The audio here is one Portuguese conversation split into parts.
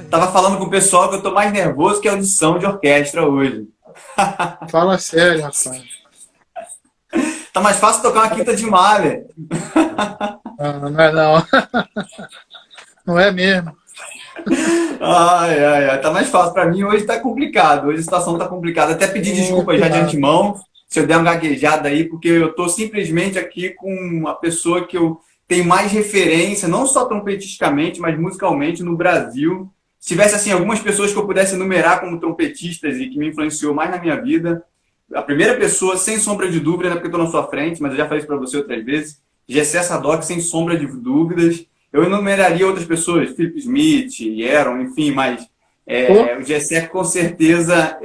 Tava falando com o pessoal que eu tô mais nervoso que a audição de orquestra hoje. Fala sério, rapaz. Tá mais fácil tocar uma quinta de Mahler. Não, não é não. Não é mesmo. Ai, ai, ai. Tá mais fácil. Pra mim hoje tá complicado. Hoje a situação tá complicada. Até pedir Oh, desculpa que já de nada. antemão se eu der uma gaguejada aí, porque eu tô simplesmente aqui com uma pessoa que eu tenho mais referência, não só trompetisticamente, mas musicalmente no Brasil. Se tivesse, assim, algumas pessoas que eu pudesse enumerar como trompetistas e que me influenciou mais na minha vida, a primeira pessoa, sem sombra de dúvida, não é porque eu tô na sua frente, mas eu já falei isso pra você outras vezes, Gessé Sadoc, sem sombra de dúvidas. Eu enumeraria outras pessoas, Philip Smith, Aaron, enfim, mas Pô, o Gessé com certeza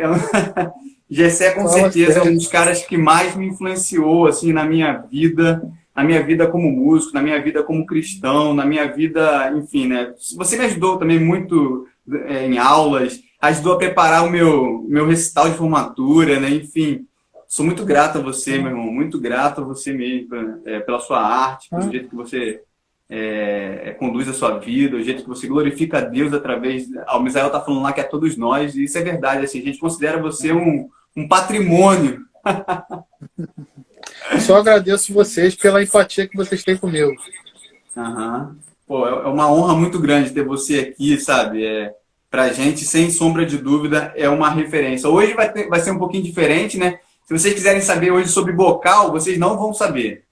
Gessé com fala certeza é um sério. dos caras que mais me influenciou assim na minha vida como músico, na minha vida como cristão, na minha vida, enfim, né? Você me ajudou também muito em aulas, ajudou a preparar o meu recital de formatura, né? Enfim, sou muito grato a você, meu irmão, muito grato a você mesmo, pela sua arte, pelo Ah, jeito que você conduz a sua vida, o jeito que você glorifica a Deus através. O Misael está falando lá que é todos nós, e isso é verdade. Assim, a gente considera você um patrimônio. só agradeço vocês pela empatia que vocês têm comigo. Uhum. Pô, é uma honra muito grande ter você aqui, sabe? Pra gente, sem sombra de dúvida, é uma referência. Hoje vai ser um pouquinho diferente, né? Se vocês quiserem saber hoje sobre bocal, vocês não vão saber.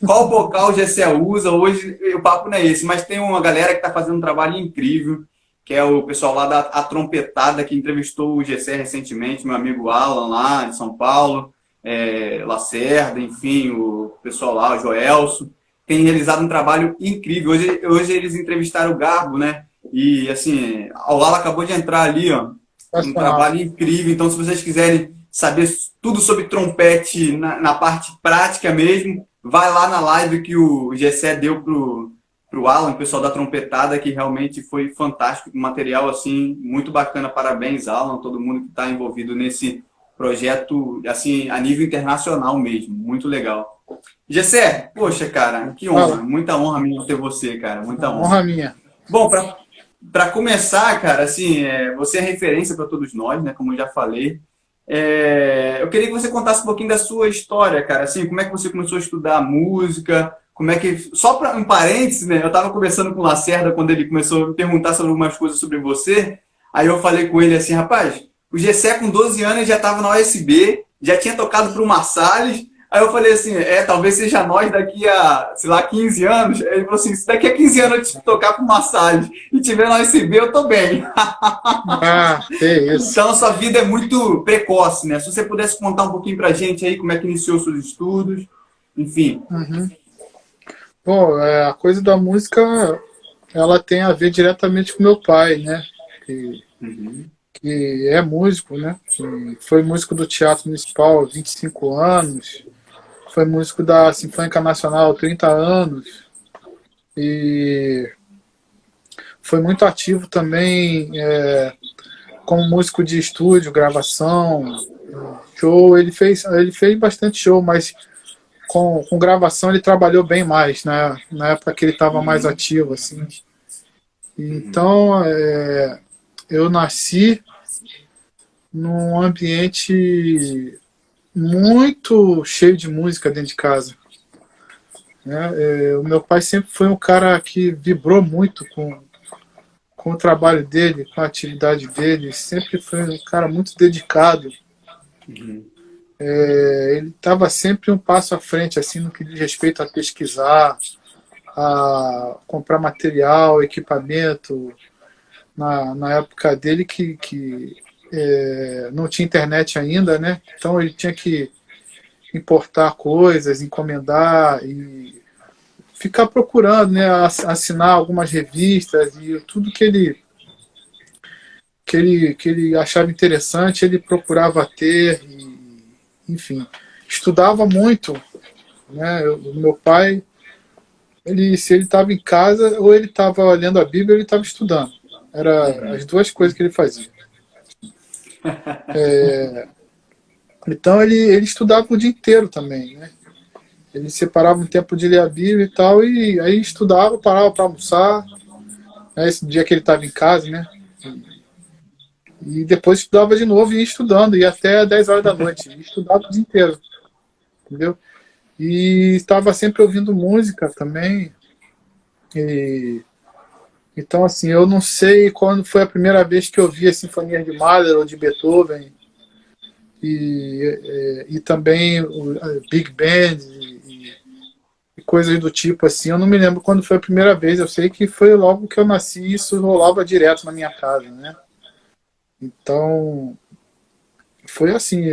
Qual bocal o Gessé usa? Hoje o papo não é esse, mas tem uma galera que está fazendo um trabalho incrível, que é o pessoal lá da A Trompetada, que entrevistou o Gessé recentemente, meu amigo Alan lá de São Paulo, Lacerda, enfim, o pessoal lá, o Joelso, tem realizado um trabalho incrível. Hoje eles entrevistaram o Garbo, né? E assim, o Alan acabou de entrar ali, ó, um Nacional. trabalho incrível. Então, se vocês quiserem saber tudo sobre trompete na parte prática mesmo, vai lá na live que o Gessé deu pro Alan, o pessoal da trompetada, que realmente foi fantástico, um material assim muito bacana. Parabéns, Alan, todo mundo que está envolvido nesse projeto assim a nível internacional mesmo, muito legal. Gessé, poxa, cara, que honra, Fala. muita honra minha ter você, cara, muita Honra honra. minha. Bom, para começar, cara, assim, você é referência para todos nós, né? Como eu já falei. Eu queria que você contasse um pouquinho da sua história, cara. Assim, como é que você começou a estudar música? Como é que. Só para um parênteses, né? Eu estava conversando com o Lacerda quando ele começou a me perguntar sobre algumas coisas sobre você. Aí eu falei com ele assim, rapaz, o Gessé com 12 anos já estava na USB, já tinha tocado para o Marsalis. Aí eu falei assim, talvez seja nós daqui a, sei lá, 15 anos. Ele falou assim, se daqui a 15 anos eu te tocar para o Marsalis e tiver na USB, eu tô bem. Ah, que isso. Então, sua vida é muito precoce, né? Se você pudesse contar um pouquinho pra gente aí como é que iniciou seus estudos, enfim. Uhum. Pô, a coisa da música, ela tem a ver diretamente com meu pai, né? Que, Uhum. que é músico, né? Que foi músico do Teatro Municipal há 25 anos. Foi músico da Sinfônica Nacional há 30 anos. E foi muito ativo também como músico de estúdio, gravação, show. Ele fez bastante show, mas com gravação ele trabalhou bem mais, né? Na época que ele estava mais Uhum. ativo, assim. Uhum. Então, eu nasci num ambiente muito cheio de música dentro de casa. Né? O meu pai sempre foi um cara que vibrou muito com o trabalho dele, com a atividade dele, sempre foi um cara muito dedicado. Uhum. Ele estava sempre um passo à frente, assim, no que diz respeito a pesquisar, a comprar material, equipamento. Na época dele que não tinha internet ainda, né? Então ele tinha que importar coisas, encomendar e ficar procurando, né? Assinar algumas revistas e tudo que ele achava interessante, ele procurava ter, enfim, estudava muito, né? O meu pai, se ele estava em casa, ou ele estava lendo a Bíblia, ou ele estava estudando. Era as Uhum. duas coisas que ele fazia. Então ele estudava o dia inteiro também, né? Ele separava um tempo de ler a Bíblia e tal, e aí estudava, parava para almoçar, né, esse dia que ele estava em casa, né? E depois estudava de novo e ia estudando, ia até 10 horas da noite, e estudava o dia inteiro, entendeu? E estava sempre ouvindo música também. E, então, assim, eu não sei quando foi a primeira vez que eu vi a Sinfonia de Mahler ou de Beethoven, e também a Big Band e coisas do tipo assim. Eu não me lembro quando foi a primeira vez, eu sei que foi logo que eu nasci e isso rolava direto na minha casa, né? Então, foi assim,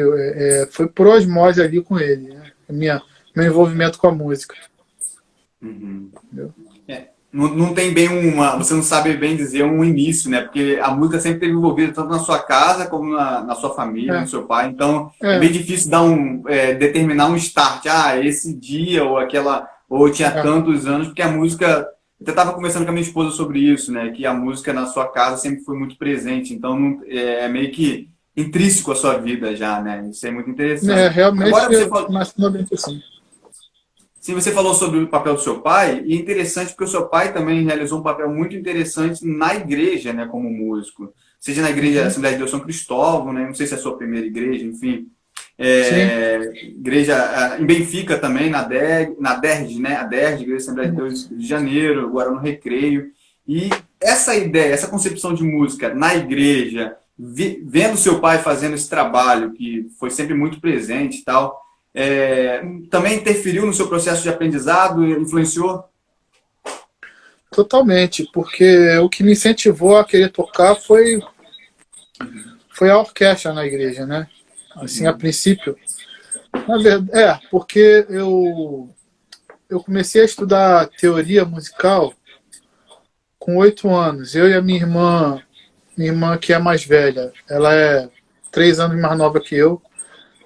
foi por osmose ali com ele, né? Meu envolvimento com a música. Uhum. Entendeu? Não tem bem você não sabe bem dizer um início, né? Porque a música sempre esteve envolvida tanto na sua casa como na sua família, no É, seu pai. Então é bem é, difícil determinar um start. Ah, esse dia ou aquela ou tinha é, tantos anos, porque a música. Eu estava conversando com a minha esposa sobre isso, né? Que a música na sua casa sempre foi muito presente. Então é meio que intrínseco à sua vida já, né? Isso é muito interessante. realmente Agora você eu falou. nasci em 95. Sim, você falou sobre o papel do seu pai, e é interessante porque o seu pai também realizou um papel muito interessante na igreja, né, como músico. Seja na igreja Uhum. Assembleia de Deus São Cristóvão, né, não sei se é a sua primeira igreja, enfim. Sim, Igreja em Benfica também, na DERJ, né, a DERJ, Igreja Assembleia de Deus isso. de Janeiro, agora no Recreio. E essa ideia, essa concepção de música na igreja, vendo seu pai fazendo esse trabalho, que foi sempre muito presente e tal, também interferiu no seu processo de aprendizado, influenciou? Totalmente, porque o que me incentivou a querer tocar foi a orquestra na igreja, né? Assim, a Uhum. princípio. Na verdade, porque eu comecei a estudar teoria musical com 8 anos. Eu e a minha irmã que é mais velha, ela é 3 anos mais nova que eu,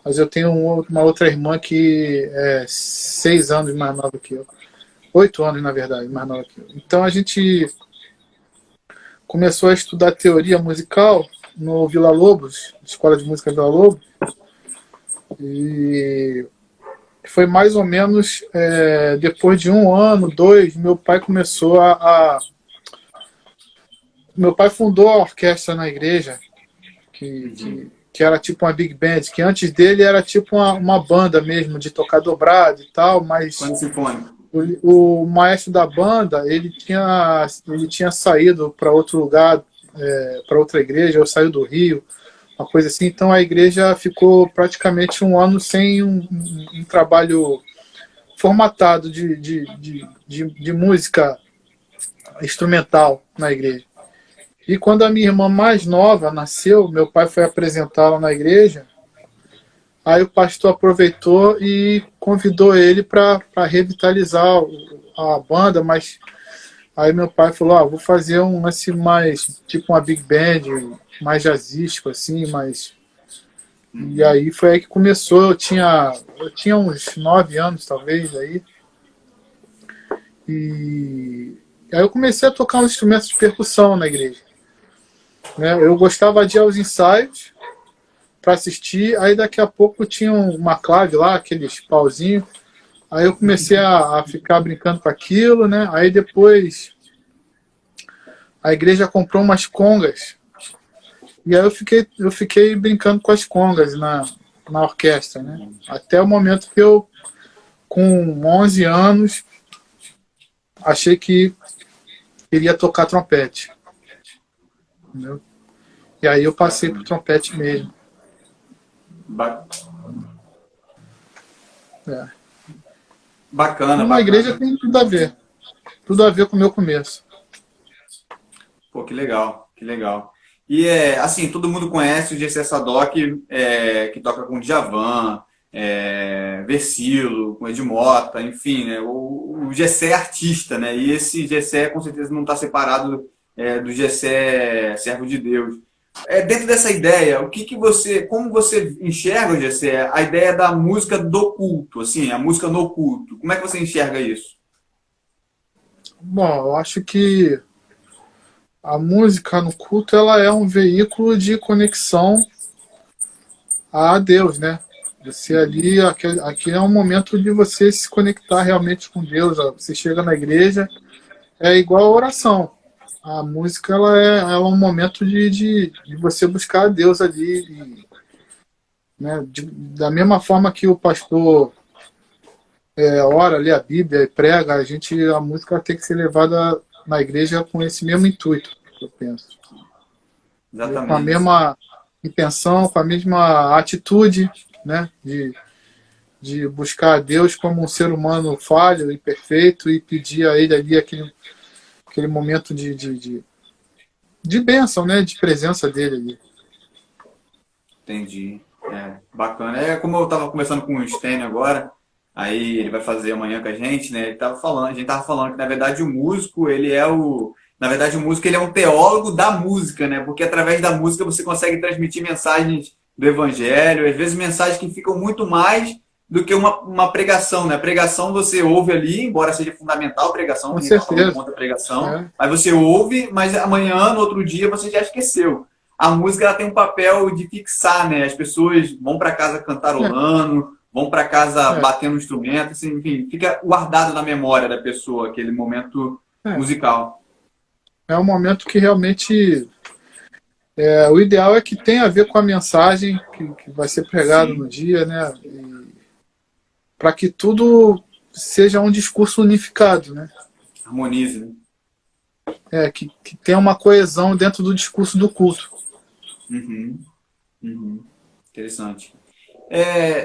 mas eu tenho uma outra irmã que é 6 anos mais nova que eu. 8 anos, na verdade, mais nova que eu. Então a gente começou a estudar teoria musical no Vila Lobos, Escola de Música Vila Lobos, e foi mais ou menos depois de 1 ano, dois, meu pai começou meu pai fundou a orquestra na igreja, Uhum. que era tipo uma big band, que antes dele era tipo uma banda mesmo, de tocar dobrado e tal, mas Quando sinfônico. o maestro da banda, ele tinha saído para outro lugar, para outra igreja, ou saiu do Rio, uma coisa assim. Então a igreja ficou praticamente 1 ano sem um trabalho formatado de música instrumental na igreja. E quando a minha irmã mais nova nasceu, meu pai foi apresentá-la na igreja. Aí o pastor aproveitou e convidou ele para revitalizar a banda, mas aí meu pai falou: vou fazer um lance mais, tipo uma big band, mais jazzístico, assim, mais. E Uhum. aí foi aí que começou. Eu tinha uns 9 anos, talvez, aí. E aí eu comecei a tocar uns instrumentos de percussão na igreja. Né? Eu gostava de ir aos ensaios para assistir, aí daqui a pouco tinha uma clave lá, aqueles pauzinhos. Aí eu comecei a ficar brincando com aquilo, né? Aí depois a igreja comprou umas congas. E aí eu fiquei brincando com as congas na orquestra, né? Até o momento que eu, com 11 anos, achei que queria tocar trompete. Entendeu? E aí eu passei pro Bacana. trompete mesmo. Ba- É. Bacana, E na igreja bacana. tem tudo a ver com o meu começo. Pô, que legal, que legal. E assim, todo mundo conhece o Gessé Sadoc, que toca com Djavan, Versilo, com Edmota, enfim, né? O Gessé é artista, né? E esse Gessé com certeza não está separado do Gessé servo de Deus. Dentro dessa ideia, como você enxerga, Gessé, a ideia da música do culto, assim, a música no culto? Como é que você enxerga isso? Bom, eu acho que a música no culto ela é um veículo de conexão a Deus, né? Você ali, aqui é um momento de você se conectar realmente com Deus. Ó. Você chega na igreja, é igual a oração. A música ela é um momento de você buscar a Deus ali. Né? Da mesma forma que o pastor ora, lê a Bíblia e prega, a música tem que ser levada na igreja com esse mesmo intuito, eu penso. Com a Exatamente. mesma intenção, com a mesma atitude, né? De buscar a Deus como um ser humano falho e perfeito e pedir a Ele ali aquele momento de bênção, né? De presença dele ali. Entendi. Bacana. É como eu estava conversando com o Stênio agora, aí ele vai fazer amanhã com a gente, né? A gente tava falando que na verdade o músico, na verdade o músico ele é um teólogo da música, né? Porque através da música você consegue transmitir mensagens do evangelho, às vezes mensagens que ficam muito mais do que uma pregação, né? Pregação você ouve ali, embora seja fundamental a pregação, Com ninguém está falando certeza. contra a pregação, É, mas você ouve, mas amanhã, no outro dia, você já esqueceu. A música ela tem um papel de fixar, né? As pessoas vão para casa cantarolando, vão para casa é, batendo instrumento, assim, enfim, fica guardado na memória da pessoa aquele momento é. musical. É um momento que realmente o ideal é que tenha a ver com a mensagem que vai ser pregada no Sim, dia, né? Para que tudo seja um discurso unificado, né? harmonize, né? Que tenha uma coesão dentro do discurso do culto. Uhum, uhum. Interessante.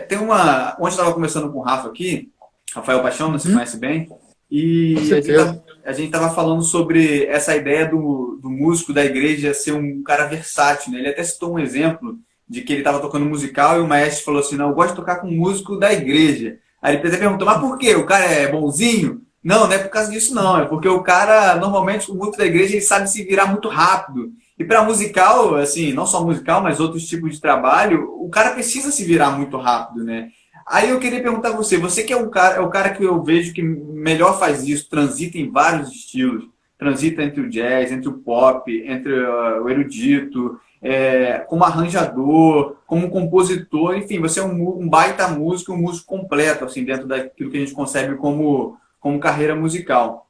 Tem ontem eu estava conversando com o Rafa aqui, Rafael Paixão, né, você Uhum, conhece bem, com e certeza. a gente estava falando sobre essa ideia do músico da igreja ser um cara versátil, né? Ele até citou um exemplo de que ele estava tocando musical e o maestro falou assim, não, eu gosto de tocar com músico da igreja. Aí ele até perguntou, mas por quê? O cara é bonzinho? Não, não é por causa disso não, é porque o cara, normalmente, o músico da igreja, ele sabe se virar muito rápido. E para musical, assim, não só musical, mas outros tipos de trabalho, o cara precisa se virar muito rápido, né? Aí eu queria perguntar a você, você que é o cara que eu vejo que melhor faz isso, transita em vários estilos, transita entre o jazz, entre o pop, entre o erudito, como arranjador, como compositor, enfim, você é um baita músico, um músico completo, assim, dentro daquilo que a gente concebe como carreira musical.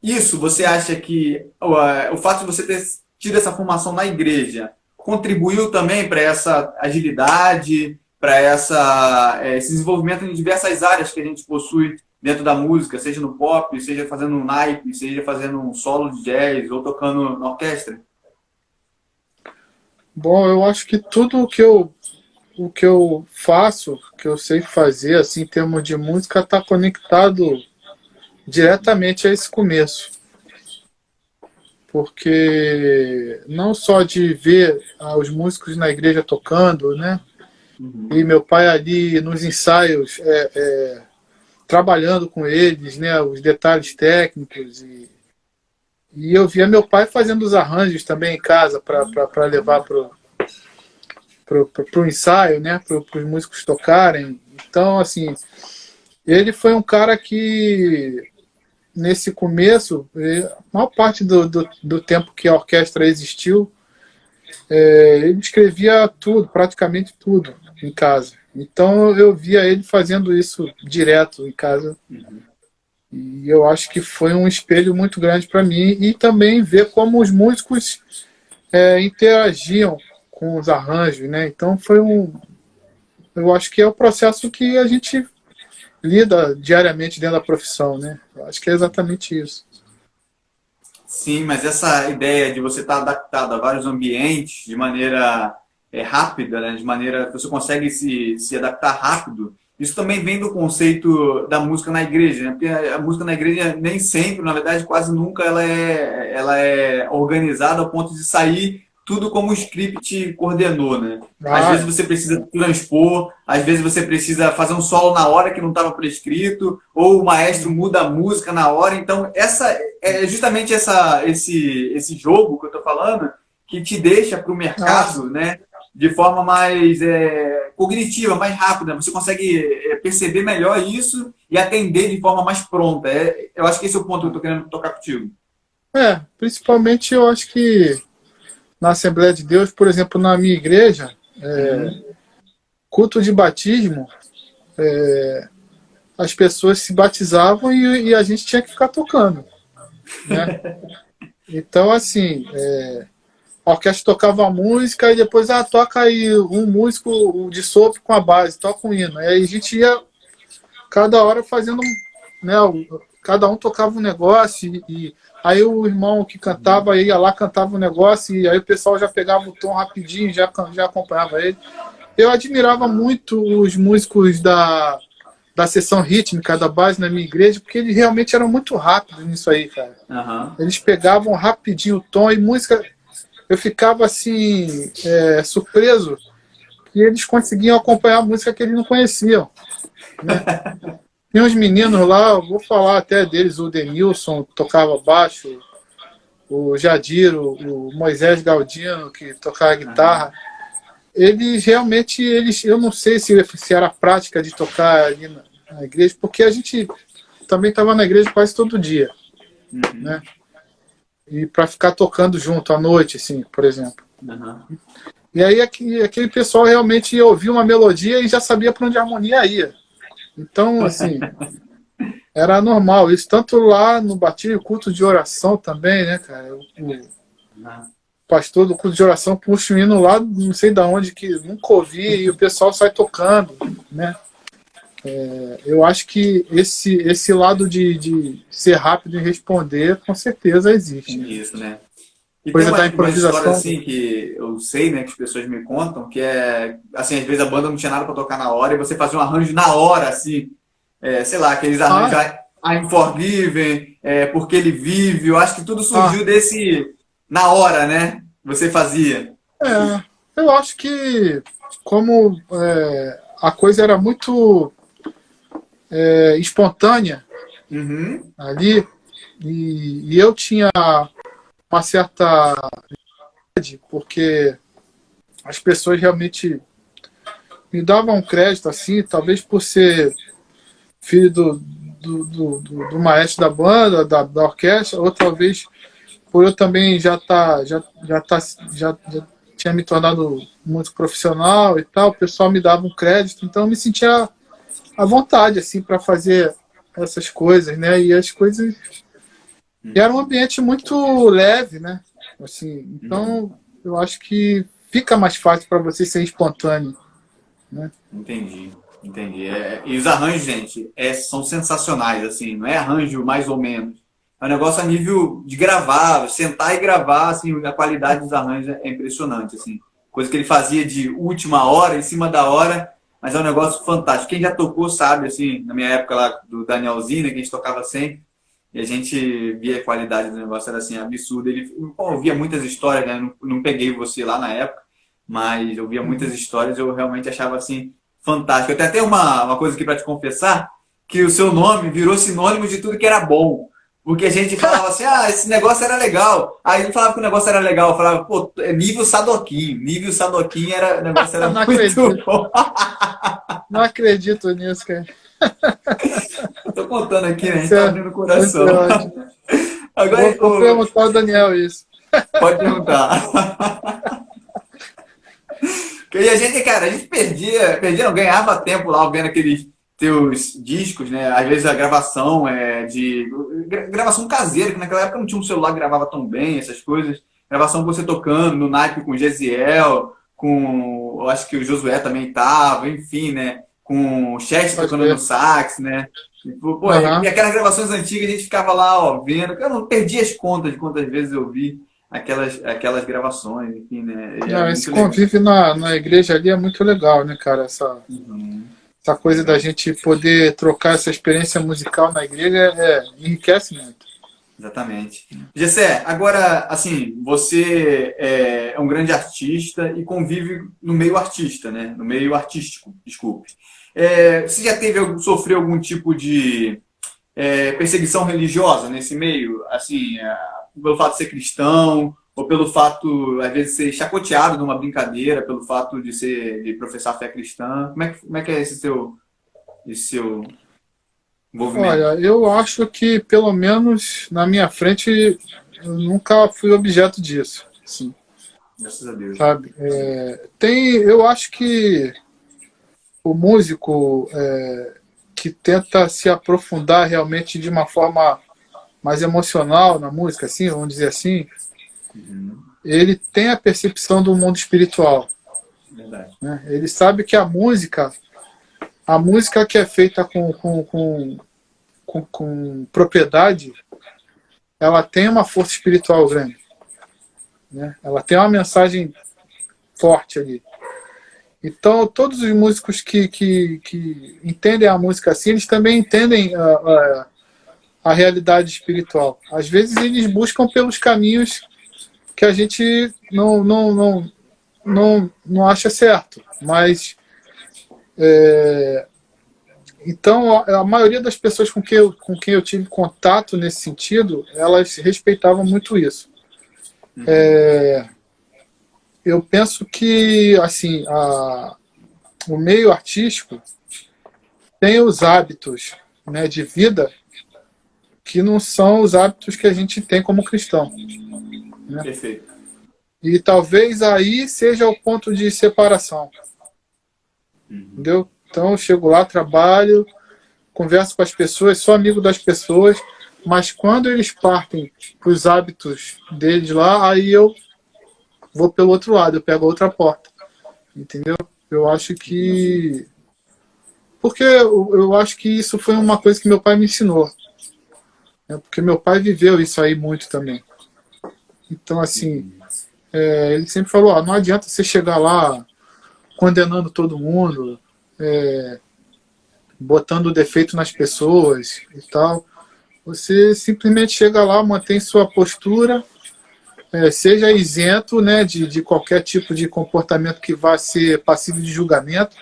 Isso, você acha que o fato de você ter tido essa formação na igreja contribuiu também para essa agilidade, para esse desenvolvimento em diversas áreas que a gente possui dentro da música, seja no pop, seja fazendo um naipe, seja fazendo um solo de jazz ou tocando na orquestra? Bom, eu acho que tudo o que eu faço, que eu sei fazer, assim, em termos de música, está conectado diretamente a esse começo. Porque não só de ver os músicos na igreja tocando, né? E Uhum. meu pai ali nos ensaios trabalhando com eles, né? Os detalhes técnicos e eu via meu pai fazendo os arranjos também em casa para levar pro ensaio, né? Para os músicos tocarem. Então, assim, ele foi um cara que nesse começo, a maior parte do tempo que a orquestra existiu, ele escrevia tudo, praticamente tudo, em casa. Então eu via ele fazendo isso direto em casa. E eu acho que foi um espelho muito grande para mim. E também ver como os músicos interagiam com os arranjos, né? Então foi eu acho que é o processo que a gente lida diariamente dentro da profissão, né? Eu acho que é exatamente isso. Sim, mas essa ideia de você estar adaptado a vários ambientes de maneira rápida, né? De maneira que você consegue se adaptar rápido, isso também vem do conceito da música na igreja, né? Porque a música na igreja nem sempre, na verdade, quase nunca ela é organizada ao ponto de sair tudo como o script coordenou, né? Às vezes Ah, você precisa transpor, às vezes você precisa fazer um solo na hora que não estava prescrito, ou o maestro muda a música na hora. Então, justamente esse jogo que eu estou falando que te deixa para o ah, mercado, né, de forma mais cognitiva, mais rápida. Você consegue perceber melhor isso e atender de forma mais pronta. Eu acho que esse é o ponto que eu estou querendo tocar contigo. principalmente eu acho que na Assembleia de Deus, por exemplo, na minha igreja, Uhum. culto de batismo, as pessoas se batizavam e a gente tinha que ficar tocando, né? Então, assim, a orquestra tocava a música e depois, toca aí um músico de sopro com a base, toca um hino. Aí a gente ia cada hora fazendo, né, cada um tocava um negócio e aí o irmão que cantava ia lá, cantava um negócio e aí o pessoal já pegava o tom rapidinho, já acompanhava ele. Eu admirava muito os músicos da seção rítmica da base na minha igreja, porque eles realmente eram muito rápidos nisso aí, cara. Uhum. Eles pegavam rapidinho o tom e música. Eu ficava assim, surpreso que eles conseguiam acompanhar a música que eles não conheciam, né? Tem uns meninos lá, eu vou falar até deles, o Denilson tocava baixo, o Jadir, o Moisés Galdino, que tocava guitarra. Eles realmente, eu não sei se era a prática de tocar ali na igreja, porque a gente também estava na igreja quase todo dia, né? E para ficar tocando junto à noite, assim, por exemplo. E aí aquele pessoal realmente ouvia uma melodia e já sabia para onde a harmonia ia. Então, assim, era normal. Isso tanto lá no batismo, culto de oração também, né, cara? O pastor do culto de oração puxa o hino lá, não sei de onde, que nunca ouvi, e o pessoal sai tocando, né? Eu acho que esse lado de ser rápido em responder, com certeza existe. Isso, né? E Coisa tem da uma história improvisação. assim que eu sei, né, que as pessoas me contam, que assim, às vezes a banda não tinha nada para tocar na hora e você fazia um arranjo na hora, assim, sei lá, aqueles arranjos I'm Forgiven, Porque Ele Vive, eu acho que tudo surgiu desse, na hora, né, você fazia. Eu acho que como a coisa era muito espontânea ali, e eu tinha uma certa porque as pessoas realmente me davam crédito, assim, talvez por ser filho do maestro da banda, da orquestra, ou talvez por eu também já tinha me tornado músico profissional e tal, o pessoal me dava um crédito, então eu me sentia à vontade, assim, para fazer essas coisas, né? E as coisas... E era um ambiente muito leve, né? Assim, então, eu acho que fica mais fácil para você ser espontâneo, né? Entendi. E os arranjos, gente, são sensacionais, assim, não é arranjo mais ou menos. É um negócio a nível de gravar, sentar e gravar, assim, a qualidade dos arranjos é impressionante, assim. Coisa que ele fazia de última hora, em cima da hora, mas é um negócio fantástico. Quem já tocou sabe, assim, na minha época lá do Danielzinho, né, que a gente tocava sempre, e a gente via a qualidade do negócio, era assim, absurda. Eu via muitas histórias, né, não peguei você lá na época, mas eu via muitas histórias, eu realmente achava, assim, fantástico. Eu tenho até uma coisa aqui para te confessar, que o seu nome virou sinônimo de tudo que era bom. Porque a gente falava assim, esse negócio era legal. Aí ele falava que o negócio era legal. Eu falava, pô, nível Sadoquinho. Nível Sadoquinho, o negócio era muito bom. Não acredito nisso, cara. Eu tô contando aqui, né? A gente tá abrindo o coração. Agora, vou perguntar ao Daniel isso. Pode perguntar. E a gente, cara, a gente perdia, não, ganhava tempo lá vendo aqueles teus discos, né? Às vezes a gravação gravação caseira, que naquela época não tinha um celular que gravava tão bem, essas coisas. Gravação você tocando no naipe com o Gesiel, eu acho que o Josué também tava, enfim, né? Com o Chester tocando no sax, né? E aquelas gravações antigas a gente ficava lá, ó, vendo. Eu não perdi as contas de quantas vezes eu vi aquelas gravações, enfim, né? Esse convívio na igreja ali é muito legal, né, cara? Essa coisa da gente poder trocar essa experiência musical na igreja enriquece muito. Exatamente. Gessé, agora, assim, você é um grande artista e convive no meio artista, né? No meio artístico, desculpe. Você já sofreu algum tipo de perseguição religiosa nesse meio? Assim, pelo fato de ser cristão, ou pelo fato, às vezes, de ser chacoteado numa brincadeira, pelo fato de professar fé cristã? Como é que é esse seu envolvimento? Olha, eu acho que, pelo menos na minha frente, eu nunca fui objeto disso. Assim, graças a Deus. Sabe? Eu acho que o músico que tenta se aprofundar realmente de uma forma mais emocional na música, assim, vamos dizer assim, Uhum. ele tem a percepção do mundo espiritual, Verdade. né? Ele sabe que a música que é feita com propriedade, ela tem uma força espiritual grande, né? Ela tem uma mensagem forte ali. Então, todos os músicos que entendem a música assim, eles também entendem a realidade espiritual. Às vezes, eles buscam pelos caminhos que a gente não acha certo. Mas, então, a maioria das pessoas com quem eu tive contato nesse sentido, elas respeitavam muito isso. Uhum. Eu penso que, assim, o meio artístico tem os hábitos, né, de vida que não são os hábitos que a gente tem como cristão, né? Perfeito. E talvez aí seja o ponto de separação, Uhum. entendeu? Então eu chego lá, trabalho, converso com as pessoas, sou amigo das pessoas, mas quando eles partem para os hábitos deles lá, aí eu vou pelo outro lado, eu pego a outra porta, entendeu? Eu acho que... Porque eu acho que isso foi uma coisa que meu pai me ensinou, né? Porque meu pai viveu isso aí muito também. Então, assim, Uhum. ele sempre falou, não adianta você chegar lá condenando todo mundo, botando defeito nas pessoas e tal. Você simplesmente chega lá, mantém sua postura, seja isento, né, de qualquer tipo de comportamento que vá ser passível de julgamento,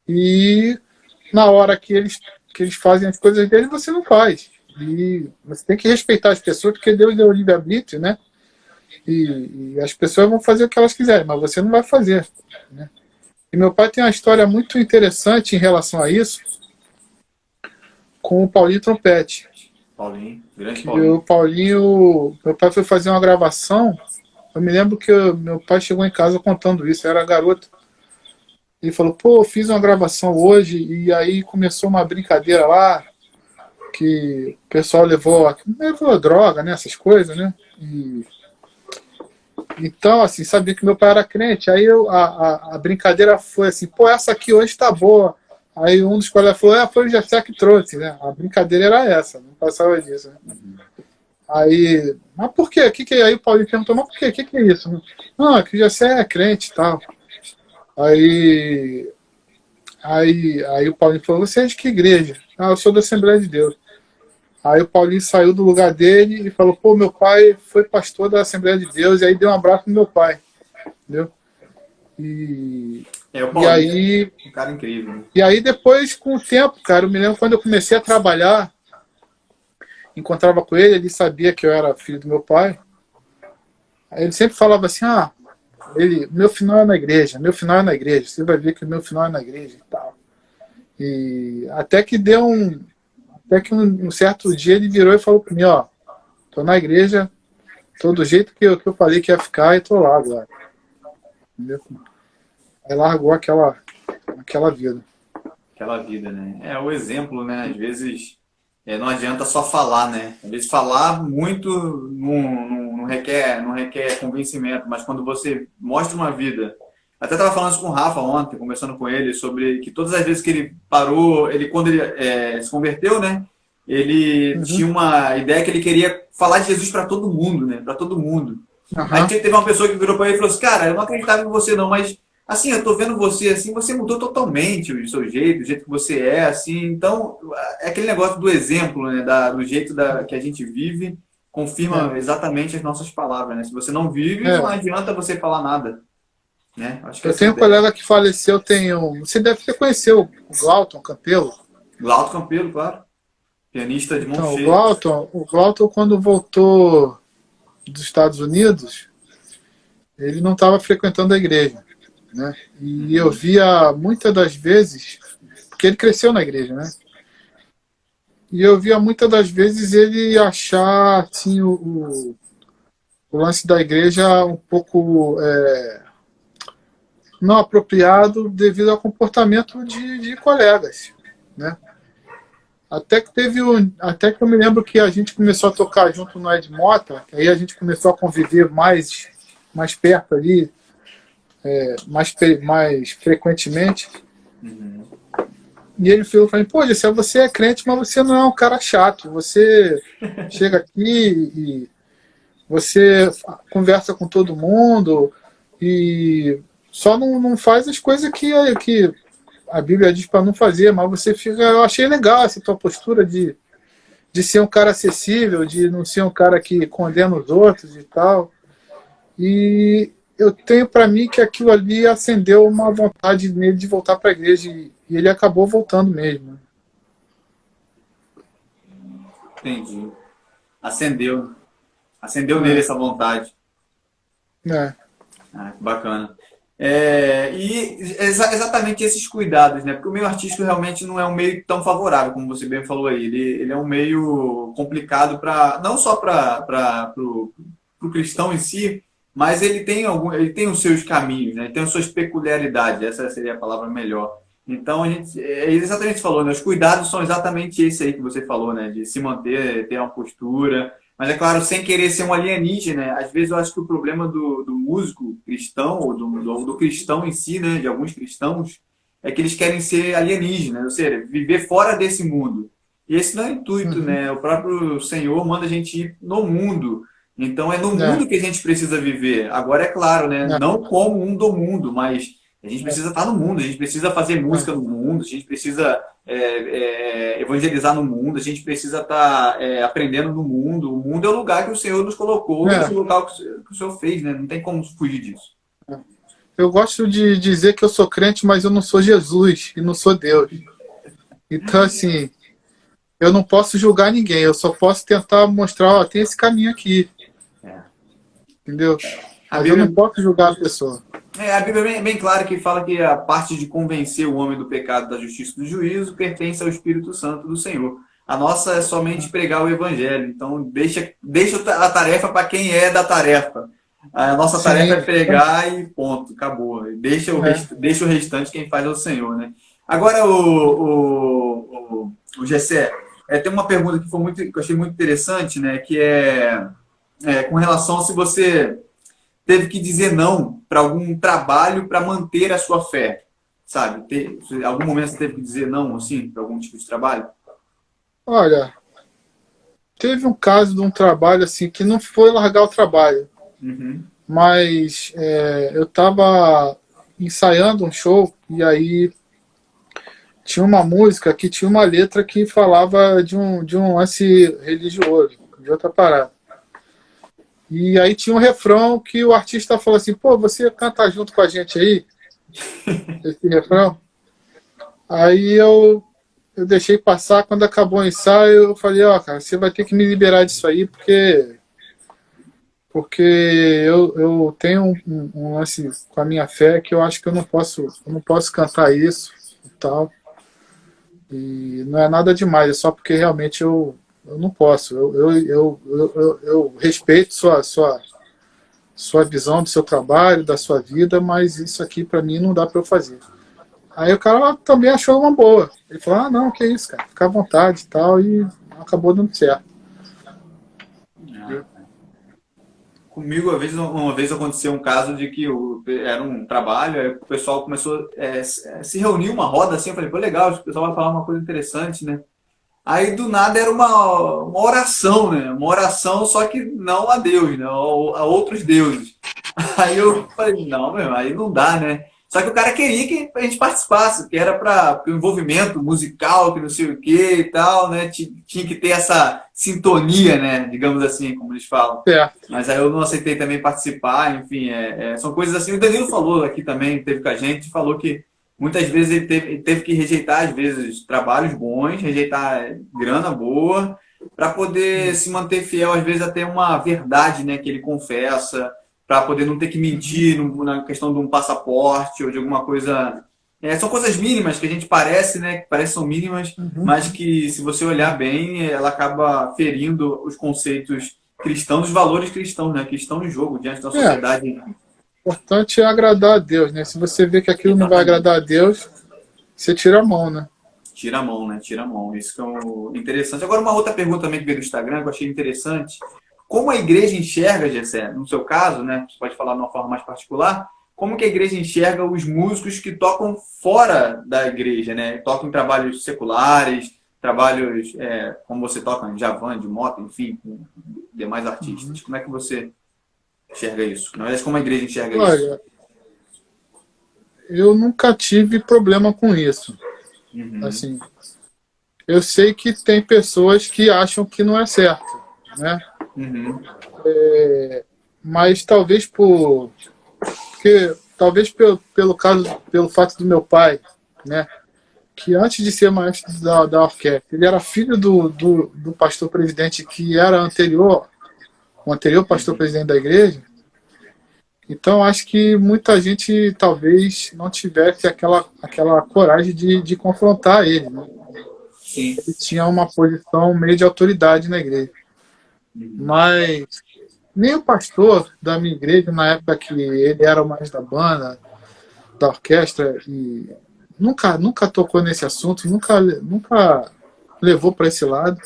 e na hora que eles fazem as coisas deles, você não faz. E você tem que respeitar as pessoas, porque Deus deu o livre-arbítrio, né? E as pessoas vão fazer o que elas quiserem, mas você não vai fazer, né? E meu pai tem uma história muito interessante em relação a isso, com o Paulinho Trompete. Paulinho, grande Que o Paulinho. Paulinho, meu pai foi fazer uma gravação. Eu me lembro que meu pai chegou em casa contando isso, eu era garoto. Ele falou, pô, fiz uma gravação hoje, e aí começou uma brincadeira lá, que o pessoal levou droga, né, essas coisas, né? Então, assim, sabia que meu pai era crente. Aí a brincadeira foi assim, pô, essa aqui hoje tá boa. Aí um dos colegas falou, foi o Jessé que trouxe, né? A brincadeira era essa, não passava disso, né? Uhum. Aí, mas por quê? Aí o Paulinho perguntou, mas por quê? O que é isso? Não, é que o Jessé é crente e tal. Aí, aí o Paulinho falou, você é de que igreja? Ah, eu sou da Assembleia de Deus. Aí o Paulinho saiu do lugar dele e falou, pô, meu pai foi pastor da Assembleia de Deus, e aí deu um abraço no meu pai, entendeu? E, O e Paulinho aí é um cara incrível, né? e aí depois, com o tempo, cara, eu me lembro quando eu comecei a trabalhar, encontrava com ele sabia que eu era filho do meu pai. Aí ele sempre falava assim, meu final é na igreja, meu final é na igreja, você vai ver que o meu final é na igreja e tal. E até que um certo dia ele virou e falou para mim, tô na igreja, tô do jeito que eu falei que ia ficar e tô lá agora. Entendeu? Aí largou aquela vida. Aquela vida, né? É o exemplo, né? Às vezes não adianta só falar, né? Às vezes falar muito não requer convencimento, mas quando você mostra uma vida. Até estava falando isso com o Rafa ontem, conversando com ele, sobre que todas as vezes que ele parou, quando ele se converteu, né? Ele Uhum. tinha uma ideia que ele queria falar de Jesus para todo mundo, né? Para todo mundo. Aí Aham. teve uma pessoa que virou para ele e falou assim: Cara, eu não acreditava em você, não, mas assim, eu tô vendo você assim, você mudou totalmente o seu jeito, o jeito que você é, assim. Então, é aquele negócio do exemplo, né? Do jeito que a gente vive, É. confirma exatamente as nossas palavras, né? Se você não vive, não É. adianta você falar nada, né? Acho que Eu essa tenho um ideia. colega que faleceu, você deve ter conhecido o Glauton Campelo. Glauco Campelo, claro. Pianista de mão Então, cheia. O Glauton quando voltou dos Estados Unidos, ele não estava frequentando a igreja, né? E eu Uhum. via muitas das vezes, porque ele cresceu na igreja, né? E eu via muitas das vezes ele achar assim, o lance da igreja um pouco não apropriado devido ao comportamento de colegas, né? Até que eu me lembro que a gente começou a tocar junto no Ed Mota, aí a gente começou a conviver mais perto ali, mais frequentemente. Uhum. E ele falou para mim, pô, Gessé, você é crente, mas você não é um cara chato. Você chega aqui e você conversa com todo mundo e só não faz as coisas que a Bíblia diz para não fazer, mas você fica... Eu achei legal essa tua postura de ser um cara acessível, de não ser um cara que condena os outros e tal. E eu tenho para mim que aquilo ali acendeu uma vontade nele de voltar para a igreja e ele acabou voltando mesmo. Entendi. Acendeu. Acendeu nele essa vontade. É. Ah, que bacana. E exatamente esses cuidados, né? Porque o meio artístico realmente não é um meio tão favorável, como você bem falou aí. Ele é um meio complicado não só para o cristão em si, mas ele tem os seus caminhos, né? Ele tem as suas peculiaridades, essa seria a palavra melhor. Então, é exatamente o que você falou, né? Os cuidados são exatamente esse aí que você falou, né? De se manter, ter uma postura. Mas é claro, sem querer ser um alienígena, né? Às vezes eu acho que o problema do músico cristão, ou do cristão em si, né? De alguns cristãos, é que eles querem ser alienígenas, ou seja, viver fora desse mundo. E esse não é o intuito, né? O próprio Senhor manda a gente ir no mundo. Então é no mundo que a gente precisa viver. Agora, é claro, né? Não como um do mundo, mas a gente precisa estar no mundo, a gente precisa fazer música no mundo, a gente precisa evangelizar no mundo, a gente precisa estar aprendendo no mundo. O mundo é o lugar que o Senhor nos colocou, é o local que o Senhor fez, né? Não tem como fugir disso. Eu gosto de dizer que eu sou crente, mas eu não sou Jesus e não sou Deus. Então, assim, eu não posso julgar ninguém, eu só posso tentar mostrar, ó, tem esse caminho aqui. Entendeu? Mas eu não posso julgar a pessoa. A Bíblia é bem clara que fala que a parte de convencer o homem do pecado, da justiça e do juízo pertence ao Espírito Santo do Senhor. A nossa é somente pregar o Evangelho. Então, deixa a tarefa para quem é da tarefa. A nossa tarefa é pregar e ponto, acabou. Deixa o restante quem faz é o Senhor, né? Agora, o Gessé, tem uma pergunta que eu achei muito interessante, né? Que com relação a se você teve que dizer não para algum trabalho para manter a sua fé, sabe? Em algum momento você teve que dizer não, assim, para algum tipo de trabalho? Olha, teve um caso de um trabalho assim que não foi largar o trabalho, mas eu estava ensaiando um show e aí tinha uma música que tinha uma letra que falava de um lance religioso, de outra parada. E aí tinha um refrão que o artista falou assim, pô, você canta junto com a gente aí? Esse refrão. Aí eu deixei passar, quando acabou o ensaio, eu falei, ó, cara, você vai ter que me liberar disso aí, porque eu tenho um lance com a minha fé que eu acho que eu não posso cantar isso e tal. E não é nada demais, é só porque realmente eu não posso. Eu respeito sua visão do seu trabalho, da sua vida, mas isso aqui para mim não dá para eu fazer. Aí o cara também achou uma boa. Ele falou, não, que isso, cara, fica à vontade e tal, e acabou dando certo. Comigo, uma vez aconteceu um caso de que era um trabalho, aí o pessoal começou a se reunir uma roda assim, eu falei, pô, legal, o pessoal vai falar uma coisa interessante, né? Aí do nada era uma oração, né? Uma oração, só que não a Deus, né? A outros deuses. Aí eu falei, não, meu, aí não dá, né? Só que o cara queria que a gente participasse, que era para o envolvimento musical, que não sei o que e tal, né? Tinha que ter essa sintonia, né? Digamos assim, como eles falam. Mas aí eu não aceitei também participar, enfim, são coisas assim. O Danilo falou aqui também, teve com a gente, falou que muitas vezes ele teve que rejeitar, às vezes, trabalhos bons, rejeitar grana boa, para poder se manter fiel, às vezes, até uma verdade, né, que ele confessa, para poder não ter que mentir na questão de um passaporte ou de alguma coisa. São coisas mínimas que a gente parece, né, que parecem são mínimas, mas que, se você olhar bem, ela acaba ferindo os conceitos cristãos, os valores cristãos, né, que estão em jogo diante da sociedade importante é agradar a Deus, né? Se você vê que aquilo não vai Exatamente. agradar a Deus, você tira a mão, né? Tira a mão, né? Tira a mão. Isso que é o interessante. Agora, uma outra pergunta também que veio do Instagram, que eu achei interessante. Como a igreja enxerga, Gessé, no seu caso, né? Você pode falar de uma forma mais particular, como que a igreja enxerga os músicos que tocam fora da igreja, né? Tocam em trabalhos seculares, trabalhos, como você toca em Javan, de moto, enfim, com demais Uhum. artistas. Como é que você enxerga isso? Na verdade, como a igreja enxerga isso? Olha, eu nunca tive problema com isso. Uhum, Assim, eu sei que tem pessoas que acham que não é certo, né? uhum, Mas talvez porque talvez pelo caso, pelo fato do meu pai, né? Que antes de ser maestro da orquestra, ele era filho do pastor presidente que era anterior, o anterior pastor uhum. presidente da igreja. Então acho que muita gente talvez não tivesse aquela coragem de confrontar ele, né? Sim. Ele tinha uma posição meio de autoridade na igreja. Uhum. Mas nem o pastor da minha igreja, na época que ele era o mais da banda, da orquestra, e nunca tocou nesse assunto, nunca levou para esse lado.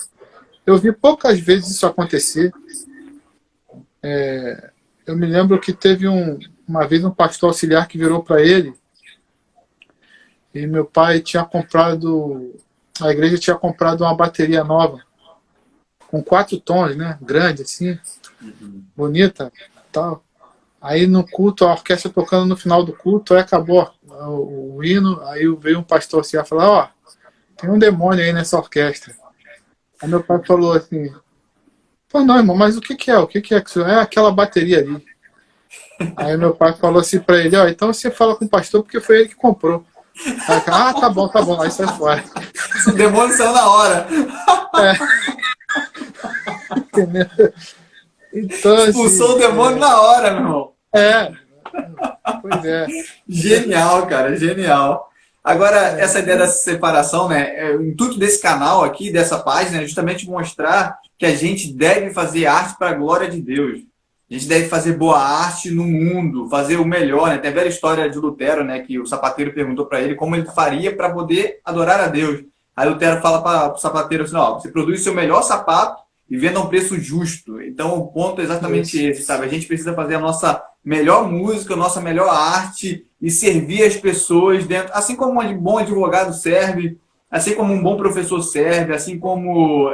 Eu vi poucas vezes isso acontecer. Eu me lembro que teve uma vez um pastor auxiliar que virou para ele e meu pai tinha comprado, a igreja tinha comprado uma bateria nova, com 4 tons, né? Grande assim, Uhum. bonita, tal. Aí no culto, a orquestra tocando no final do culto, aí acabou o hino, aí veio um pastor assim e falar, ó, tem um demônio aí nessa orquestra. Aí meu pai falou assim, pô, não, irmão, mas o que que é? O que que é que isso é? É aquela bateria ali. Aí meu pai falou assim pra ele, ó, então você fala com o pastor porque foi ele que comprou. Aí, tá bom, aí sai fora. O demônio saiu na hora. É, entendeu? Então, Expulsou assim, o demônio na hora, meu irmão. é, pois é. Genial, cara, genial. Agora, É, essa ideia dessa separação, né? O intuito desse canal aqui, dessa página, é justamente mostrar que a gente deve fazer arte para a glória de Deus. A gente deve fazer boa arte no mundo, fazer o melhor, né? Tem a velha história de Lutero, né? Que o sapateiro perguntou para ele como ele faria para poder adorar a Deus. Aí Lutero fala para o sapateiro assim: ó, você produz seu melhor sapato e venda a um preço justo. Então, o ponto é exatamente isso. esse, sabe? A gente precisa fazer a nossa melhor música, nossa melhor arte e servir as pessoas dentro, assim como um bom advogado serve, assim como um bom professor serve, assim como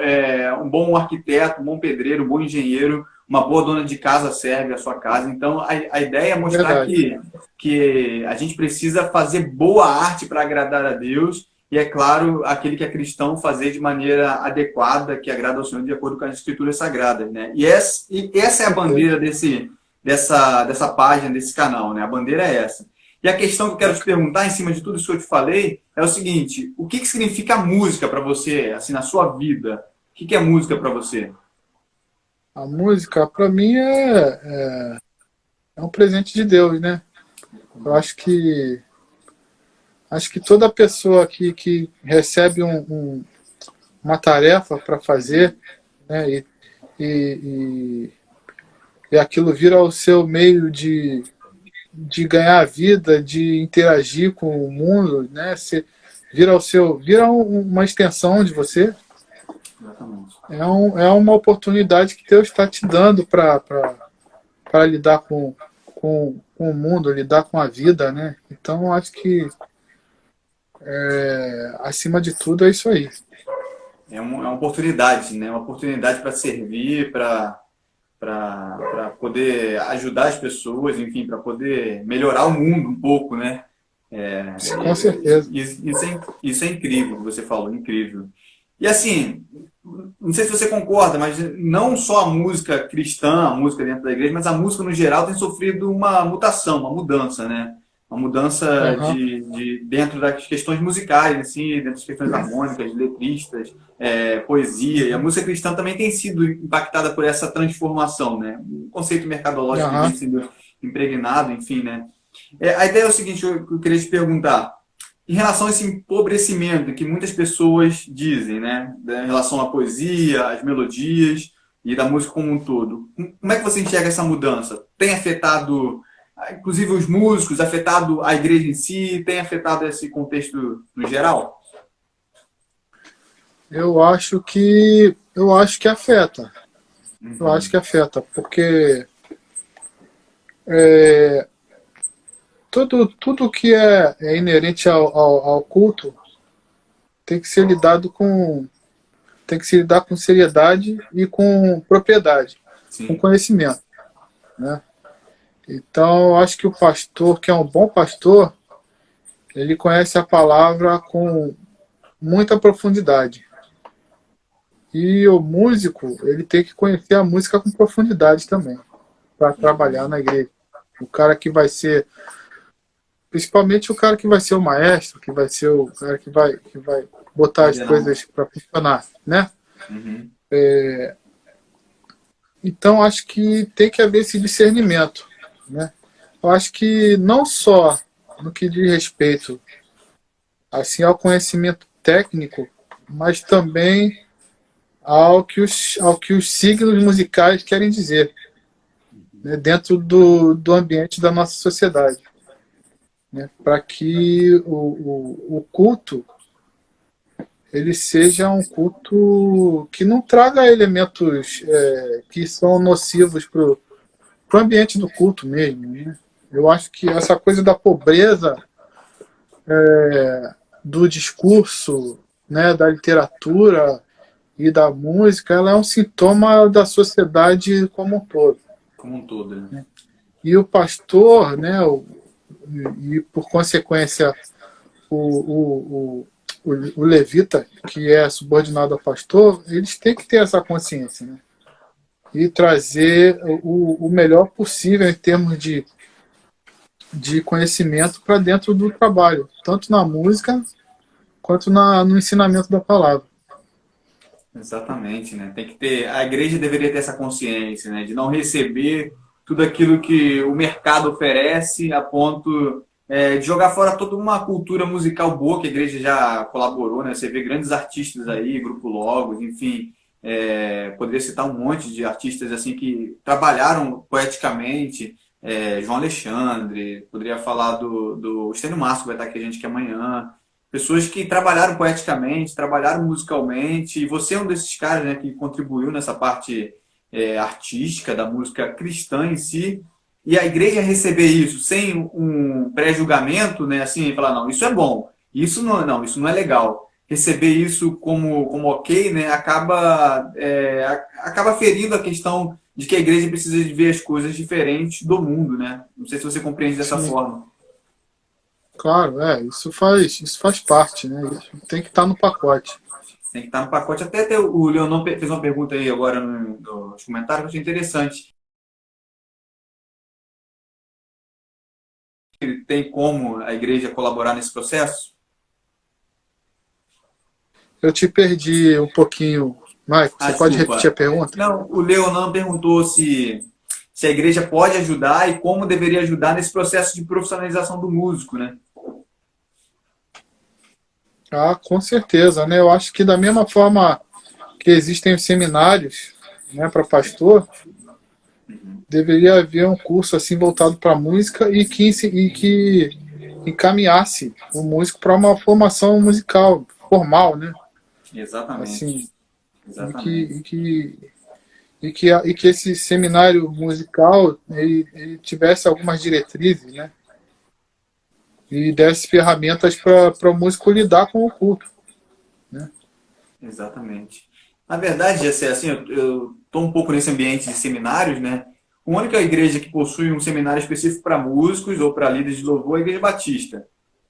um bom arquiteto, um bom pedreiro, um bom engenheiro, uma boa dona de casa serve a sua casa. Então, a ideia é mostrar Verdade. que a gente precisa fazer boa arte para agradar a Deus e, é claro, aquele que é cristão fazer de maneira adequada, que agrada ao Senhor de acordo com as escrituras sagradas. Né? E essa é a bandeira dessa página, desse canal, né? A bandeira é essa. E a questão que eu quero te perguntar, em cima de tudo isso que eu te falei, é o seguinte: o que significa música para você, assim, na sua vida? O que é música para você? A música, para mim, é um presente de Deus, né? Eu acho que toda pessoa que recebe uma tarefa para fazer, né, e, e aquilo vira o seu meio de ganhar a vida, de interagir com o mundo, né? Você vira uma extensão de você. Exatamente. É uma oportunidade que Deus está te dando para lidar com o mundo, lidar com a vida, né? Então, acho que, acima de tudo, é isso aí. É uma oportunidade, né? Uma oportunidade para servir, para poder ajudar as pessoas, enfim, para poder melhorar o mundo um pouco, né? Com certeza. Isso é incrível, que você falou, incrível. E assim, não sei se você concorda, mas não só a música cristã, a música dentro da igreja, mas a música no geral tem sofrido uma mutação, uma mudança, né? Uma mudança Uhum. dentro das questões musicais, assim, dentro das questões harmônicas, letristas, poesia. E a música cristã também tem sido impactada por essa transformação, né? O conceito mercadológico que vem Uhum. sendo impregnado, enfim, né? A ideia é o seguinte, eu queria te perguntar, em relação a esse empobrecimento que muitas pessoas dizem, né, em relação à poesia, às melodias e da música como um todo, como é que você enxerga essa mudança? Tem afetado inclusive os músicos, afetado a igreja em si, tem afetado esse contexto no geral? Eu acho que afeta. Eu acho Uhum. que afeta, porque é, tudo que é inerente ao culto tem que ser lidado com tem que se lidar com seriedade e com propriedade, com Sim, conhecimento, né? Então, eu acho que o pastor, que é um bom pastor, ele conhece a palavra com muita profundidade. E o músico, ele tem que conhecer a música com profundidade também, para trabalhar na igreja. O cara que vai ser, principalmente o cara que vai ser o maestro, que vai ser o cara que vai botar as coordenar. coisas para funcionar, né? Uhum. Então, acho que tem que haver esse discernimento, né? Eu acho que não só no que diz respeito assim ao conhecimento técnico, mas também ao que os signos musicais querem dizer, né, dentro do ambiente da nossa sociedade, né, para que o culto ele seja um culto que não traga elementos que são nocivos para o ambiente do culto mesmo. Né? Eu acho que essa coisa da pobreza do discurso, né, da literatura e da música, ela é um sintoma da sociedade como um todo. Como um todo, né? E o pastor, né, e por consequência o levita, que é subordinado ao pastor, eles têm que ter essa consciência, né? E trazer o melhor possível em termos de conhecimento para dentro do trabalho, tanto na música quanto no ensinamento da palavra. Exatamente, né? Tem que ter, a igreja deveria ter essa consciência, né? De não receber tudo aquilo que o mercado oferece a ponto de jogar fora toda uma cultura musical boa que a igreja já colaborou, né? Você vê grandes artistas aí, Grupo Logos, enfim, poderia citar um monte de artistas assim que trabalharam poeticamente, João Alexandre, poderia falar do Estênio Márcio, que vai estar aqui a gente aqui amanhã, pessoas que trabalharam poeticamente, trabalharam musicalmente, e você é um desses caras, né, que contribuiu nessa parte artística da música cristã em si, e a igreja receber isso sem um pré-julgamento, né, assim, falar, não, isso é bom, isso não, isso não é legal. Receber isso como ok, né, acaba ferindo a questão de que a igreja precisa de ver as coisas diferentes do mundo, né? Não sei se você compreende dessa Sim, forma. claro, isso faz parte, né? Isso tem que estar no pacote. Tem que estar no pacote. Até o Leonon fez uma pergunta aí agora nos comentários que eu achei interessante. Tem como a igreja colaborar nesse processo? Eu te perdi um pouquinho, Mike. Ah, Você pode repetir a desculpa. pergunta? Não, o Leonan perguntou se a igreja pode ajudar e como deveria ajudar nesse processo de profissionalização do músico, né? Ah, com certeza, né? Eu acho que da mesma forma que existem os seminários, né, para pastor, deveria haver um curso assim voltado para música e que encaminhasse o músico para uma formação musical formal, né? Exatamente. Assim, e que, Exatamente. e que, e que esse seminário musical ele tivesse algumas diretrizes, né? E desse ferramentas para o músico lidar com o culto, né? Exatamente. Na verdade, Jessé, assim, eu estou um pouco nesse ambiente de seminários, né? A única igreja que possui um seminário específico para músicos ou para líderes de louvor é a Igreja Batista,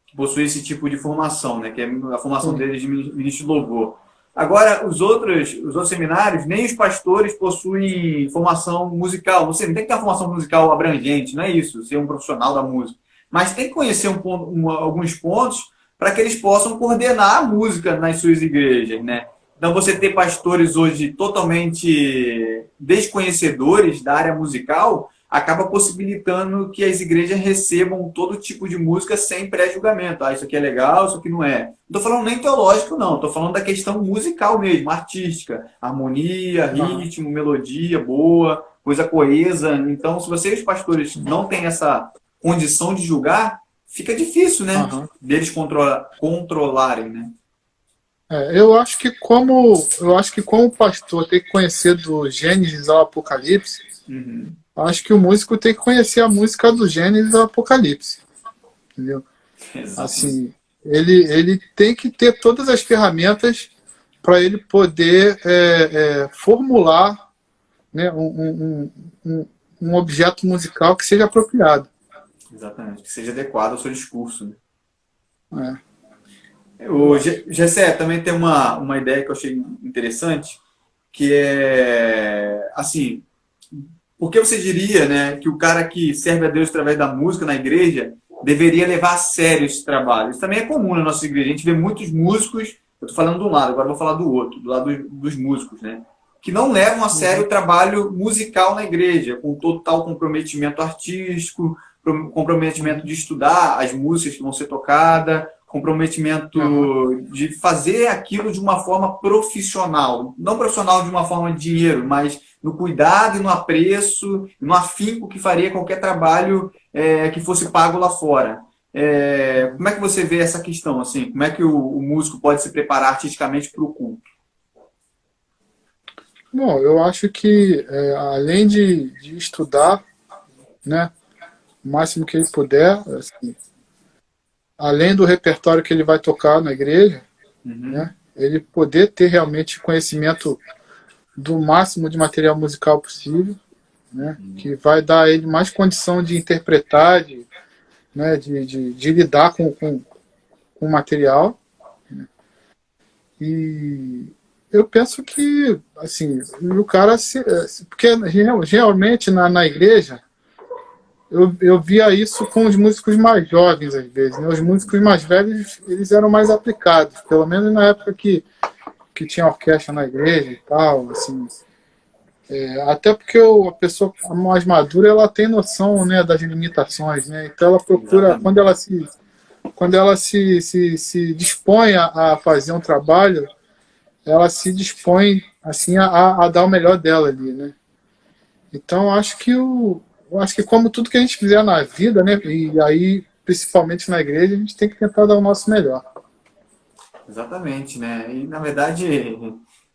que possui esse tipo de formação, né? Que é a formação Sim. deles de ministro de louvor. Agora, os outros seminários, nem os pastores possuem formação musical. Você não tem que ter uma formação musical abrangente, não é isso, ser um profissional da música. Mas tem que conhecer alguns pontos para que eles possam coordenar a música nas suas igrejas, né? Então, você ter pastores hoje totalmente desconhecedores da área musical acaba possibilitando que as igrejas recebam todo tipo de música sem pré-julgamento. Ah, isso aqui é legal, isso aqui não é. Não estou falando nem teológico, não. Estou falando da questão musical mesmo, artística. Harmonia, Aham. ritmo, melodia boa. coisa coesa. Então, se vocês, os pastores, não têm essa condição de julgar, fica difícil, né? Aham. Deles controlarem, né? Eu acho que como pastor tem que conhecer do Gênesis ao Apocalipse, Uhum. acho que o músico tem que conhecer a música do Gênesis ao Apocalipse, entendeu? Exatamente. Assim, ele tem que ter todas as ferramentas para ele poder formular, né, um objeto musical que seja apropriado. Exatamente. Que seja adequado ao seu discurso, né? Né? O Gessé também tem uma ideia que eu achei interessante, que é, assim, por que você diria, né, que o cara que serve a Deus através da música na igreja deveria levar a sério esse trabalho? Isso também é comum na nossa igreja. A gente vê muitos músicos, eu estou falando de um lado, agora eu vou falar do outro, do lado dos músicos, né, que não levam a sério Uhum. o trabalho musical na igreja, com total comprometimento artístico, comprometimento Uhum. de estudar as músicas que vão ser tocadas, Uhum. comprometimento de fazer aquilo de uma forma profissional. Não profissional de uma forma de dinheiro, mas no cuidado e no apreço, no afinco que faria qualquer trabalho que fosse pago lá fora. Como é que você vê essa questão? Assim, como é que o músico pode se preparar artisticamente para o culto? Bom, eu acho que além de estudar, né, o máximo que ele puder, assim, além do repertório que ele vai tocar na igreja, Uhum. né, ele poder ter realmente conhecimento do máximo de material musical possível, né, que vai dar a ele mais condição de interpretar, né, de lidar com o material. E eu penso que, assim, o cara porque realmente na igreja eu via isso com os músicos mais jovens às vezes, né? Os músicos mais velhos eles eram mais aplicados, pelo menos na época que tinha orquestra na igreja e tal, assim. Até porque a pessoa mais madura ela tem noção, né, das limitações, né? Então ela procura, Exatamente. quando ela se dispõe a fazer um trabalho, ela se dispõe assim a dar o melhor dela ali, né? Então eu acho que como tudo que a gente fizer na vida, né, e aí principalmente na igreja, a gente tem que tentar dar o nosso melhor. Exatamente, né? E na verdade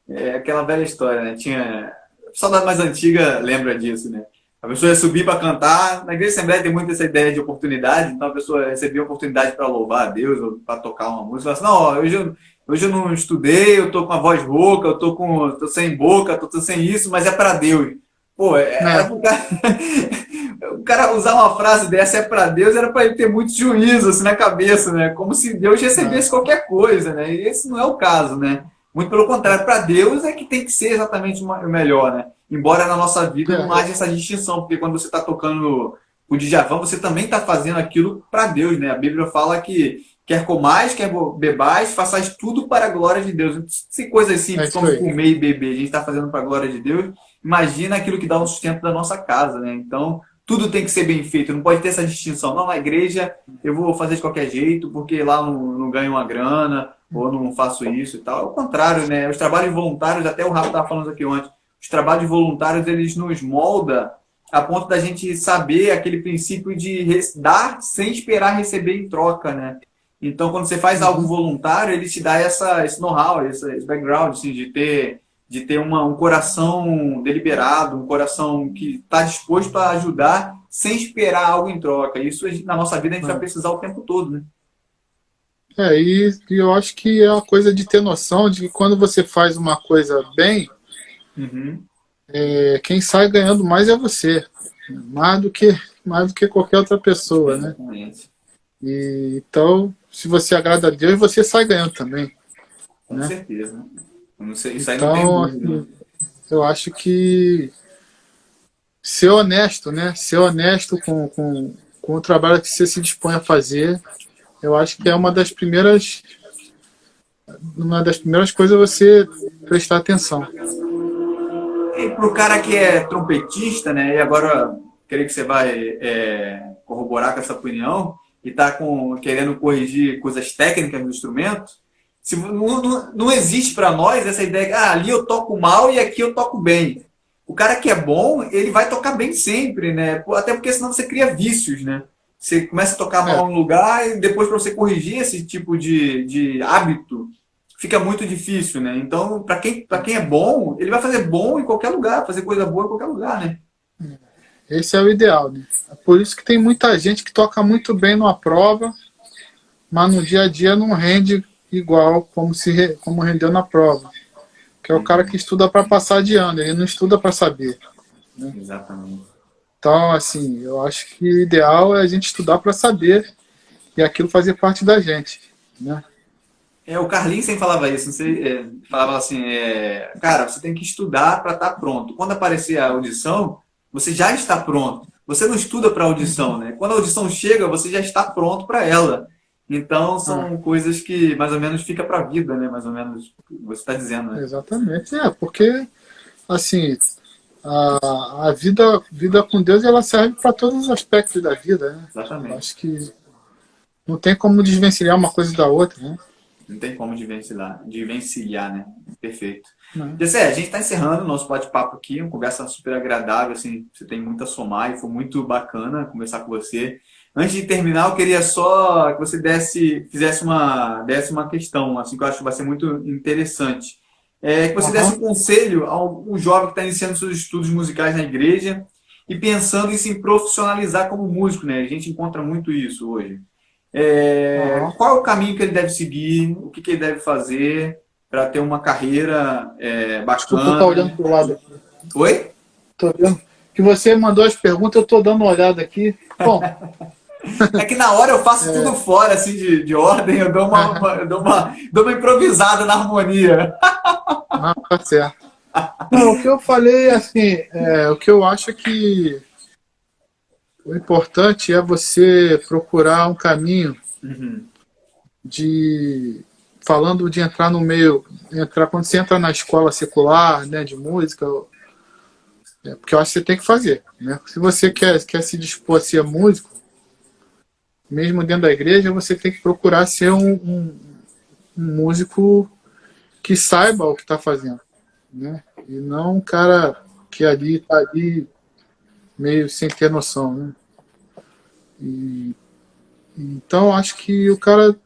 é aquela velha história, né? Tinha. O pessoal da mais antiga lembra disso, né? A pessoa ia subir para cantar. Na igreja Assembleia tem muito essa ideia de oportunidade, então a pessoa recebia a oportunidade para louvar a Deus ou para tocar uma música. Ela assim, não, ó, hoje eu não estudei, eu tô com a voz rouca, tô sem boca, tô sem isso, mas é para Deus. Pô, era É, pro cara. O cara usar uma frase dessa é para Deus, era para ele ter muito juízo assim, na cabeça, né? Como se Deus recebesse é, qualquer coisa, né? E esse não é o caso, né? Muito pelo contrário, para Deus é que tem que ser exatamente o melhor, né? Embora na nossa vida não é, haja essa distinção, porque quando você está tocando o Djavan, você também está fazendo aquilo para Deus, né? A Bíblia fala que quer comais, quer bebais, façais tudo para a glória de Deus. Se coisas é simples isso como aí. comer e beber, a gente está fazendo para a glória de Deus, imagina aquilo que dá o sustento da nossa casa, né? Então, tudo tem que ser bem feito, não pode ter essa distinção. Não, na igreja eu vou fazer de qualquer jeito, porque lá não ganho uma grana, ou não faço isso e tal. É o contrário, né? Os trabalhos voluntários, até o Rafa estava falando aqui antes, os trabalhos voluntários, eles nos moldam a ponto da gente saber aquele princípio de dar sem esperar receber em troca, né? Então, quando você faz algo Uhum. voluntário, ele te dá esse know-how, esse background, assim, de ter um coração deliberado, um coração que está disposto a ajudar sem esperar algo em troca. Isso na nossa vida a gente vai precisar o tempo todo, né? E eu acho que é uma coisa de ter noção de que quando você faz uma coisa bem, Uhum. quem sai ganhando mais é você, mais do que qualquer outra pessoa, né? Exatamente. E então, se você agrada a Deus, você sai ganhando também, Com né? certeza. Isso aí não tem Então, dúvida, né? assim, eu acho que ser honesto, né? Ser honesto com o trabalho que você se dispõe a fazer, eu acho que é uma das primeiras coisas você prestar atenção. E para o cara que é trompetista, né? E agora creio que você vai corroborar com essa opinião e está querendo corrigir coisas técnicas do instrumento. Não existe para nós essa ideia que ali eu toco mal e aqui eu toco bem. o cara que é bom, ele vai tocar bem sempre, né? Até porque senão você cria vícios, né? Você começa a tocar É, mal no lugar e depois para você corrigir esse tipo de hábito, fica muito difícil, né? Então, para quem é bom, ele vai fazer bom em qualquer lugar, fazer coisa boa em qualquer lugar, né? esse é o ideal, né? É por isso que tem muita gente que toca muito bem numa prova, mas no dia a dia não rende igual como rendeu na prova. Que é o cara que estuda para passar de ano, ele não estuda para saber. Exatamente. Então, assim, eu acho que o ideal é a gente estudar para saber e aquilo fazer parte da gente, né? O Carlinhos sempre falava isso, não sei, falava assim, cara, você tem que estudar para estar pronto. Quando aparecer a audição, você já está pronto. Você não estuda para audição, né? Quando a audição chega, você já está pronto para ela. Então, Ah, são coisas que mais ou menos fica para a vida, né? Mais ou menos você está dizendo, né? exatamente. É, porque, assim, a vida com Deus ela serve para todos os aspectos da vida, né? Eu Exatamente. acho que não tem como desvencilhar uma coisa da outra, né? Não tem como desvencilhar, né? Perfeito. Não. Jessé, a gente está encerrando o nosso bate-papo aqui, uma conversa super agradável, assim, você tem muito a somar e foi muito bacana conversar com você. Antes de terminar, eu queria só que você desse uma questão, assim, que eu acho que vai ser muito interessante. Que você desse Aham. um conselho a um jovem que está iniciando seus estudos musicais na igreja e pensando em se profissionalizar como músico, né? A gente encontra muito isso hoje. Aham. Qual é o caminho que ele deve seguir? O que, que ele deve fazer para ter uma carreira Desculpa eu estar olhando bacana? para o lado aqui. Oi? Tô vendo que você mandou as perguntas, eu estou dando uma olhada aqui. Bom, É que na hora eu faço tudo é, fora assim de ordem, eu dou dou uma improvisada na harmonia. não, tá certo. Não, o que eu falei, assim, o que eu acho é que o importante é você procurar um caminho Uhum. de falando de entrar no meio, entrar quando você entra na escola secular, né, de música, porque eu acho que você tem que fazer, né? Se você quer se dispor a ser músico, mesmo dentro da igreja, você tem que procurar ser um músico que saiba o que está fazendo, né? E não um cara que ali está ali meio sem ter noção, né? E, então acho que o cara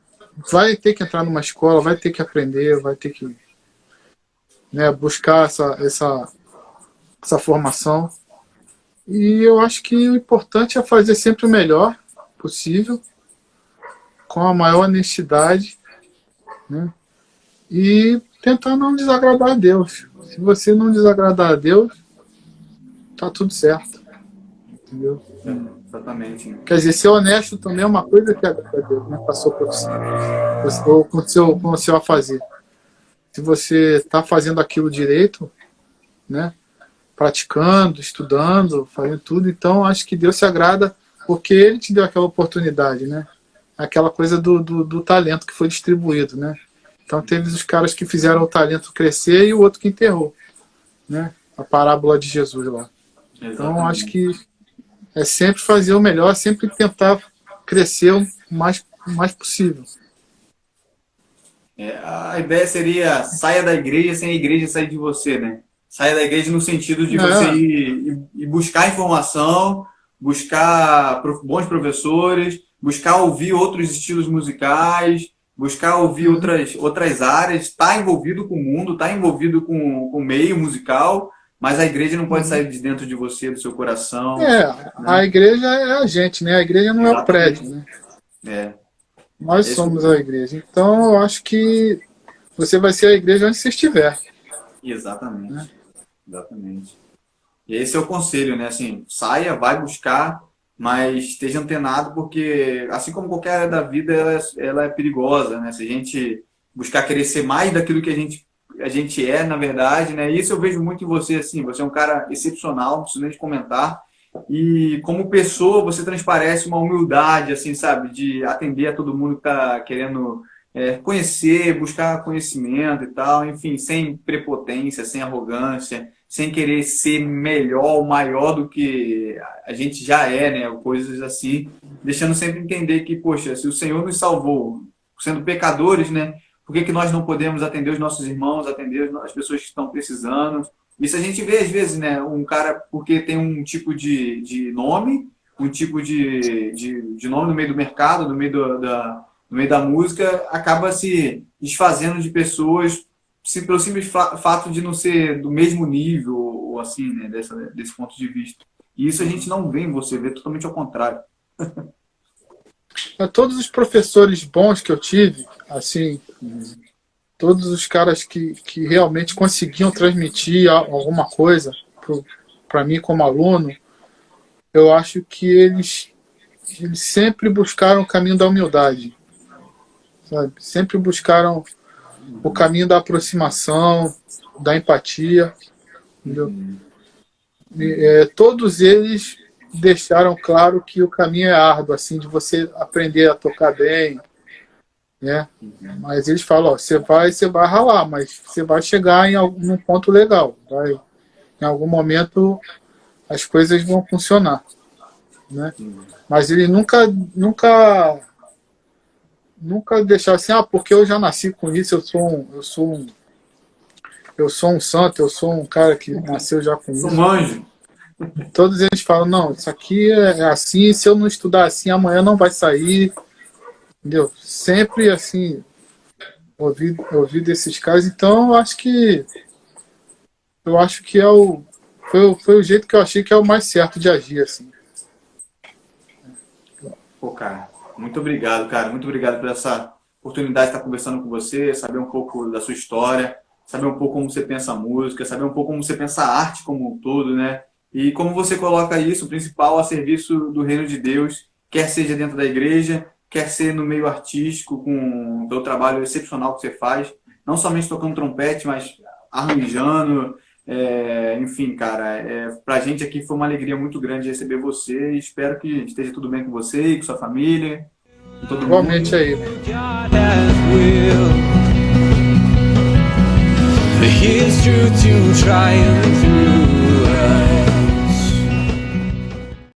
vai ter que entrar numa escola, vai ter que aprender, vai ter que, né, buscar essa formação. E eu acho que o importante é fazer sempre o melhor possível, com a maior honestidade, né? E tentar não desagradar a Deus. Se você não desagradar a Deus, tá tudo certo, entendeu? Exatamente. Quer dizer, ser honesto também é uma coisa que agrada a Deus, né? Com a sua profissão, ou com o seu a fazer. Se você está fazendo aquilo direito, né? Praticando, estudando, fazendo tudo, então acho que Deus se agrada porque Ele te deu aquela oportunidade, né? Aquela coisa do talento que foi distribuído, né? Então teve os caras que fizeram o talento crescer e o outro que enterrou, né? A parábola de Jesus lá. Então acho Exatamente. que é sempre fazer o melhor, sempre tentar crescer o mais possível. A ideia seria saia da igreja sem a igreja sair de você, né? Saia da igreja no sentido de você É, ir buscar informação, buscar bons professores, buscar ouvir outros estilos musicais, buscar ouvir uhum. outras áreas, estar envolvido com o mundo, estar envolvido com o meio musical, mas a igreja não pode Uhum. sair de dentro de você, do seu coração, É, a né? igreja é a gente, né? A igreja não é o prédio, Exatamente. né? É, Nós esse, somos a igreja. Então eu acho que você vai ser a igreja onde você estiver, né? exatamente. Exatamente. E esse é o conselho, né? Assim, saia, vai buscar, mas esteja antenado, porque assim como qualquer área da vida, ela é perigosa, né? Se a gente buscar querer ser mais daquilo que a gente é, na verdade, né? Isso eu vejo muito em você, assim, você é um cara excepcional, não preciso nem de comentar. E como pessoa, você transparece uma humildade, assim, sabe? De atender a todo mundo que está querendo conhecer, buscar conhecimento e tal, enfim, sem prepotência, sem arrogância, sem querer ser melhor ou maior do que a gente já é, né? Coisas assim, deixando sempre entender que, poxa, se o Senhor nos salvou sendo pecadores, né? Por que que nós não podemos atender os nossos irmãos, atender as pessoas que estão precisando? Isso a gente vê às vezes, né? Um cara, porque tem um tipo de nome, um tipo de nome no meio do mercado, no meio no meio da música, acaba se desfazendo de pessoas pelo simples fato de não ser do mesmo nível, ou assim, né? Desse ponto de vista. E isso a gente não vê em você, vê totalmente ao contrário. Todos os professores bons que eu tive, assim, todos os caras que realmente conseguiam transmitir alguma coisa para mim como aluno, eu acho que eles sempre buscaram o caminho da humildade, sabe? Sempre buscaram o caminho da aproximação, da empatia, entendeu? Todos eles deixaram claro que o caminho é árduo, assim, de você aprender a tocar bem, né? Mas eles falam, ó, você vai ralar, mas você vai chegar num ponto legal, em algum momento as coisas vão funcionar, né? Mas ele nunca deixaram assim, porque eu já nasci com isso, eu sou um santo, eu sou um cara que nasceu já com isso. Um anjo. Todos eles falam, não, isso aqui é assim, se eu não estudar assim, amanhã não vai sair, entendeu? Sempre assim, ouvi desses caras, então eu acho que foi o jeito que eu achei que é o mais certo de agir, assim. Pô, cara, muito obrigado, cara. Muito obrigado por essa oportunidade de estar conversando com você, saber um pouco da sua história, saber um pouco como você pensa a música, saber um pouco como você pensa a arte como um todo, né? E como você coloca isso, o principal, a serviço do reino de Deus, quer seja dentro da igreja, quer ser no meio artístico, com o teu trabalho excepcional que você faz, não somente tocando trompete, mas arranjando, enfim, cara, pra gente aqui foi uma alegria muito grande receber você e espero que esteja tudo bem com você e com sua família, com todo Igualmente mundo. aí. For his truth to triumph through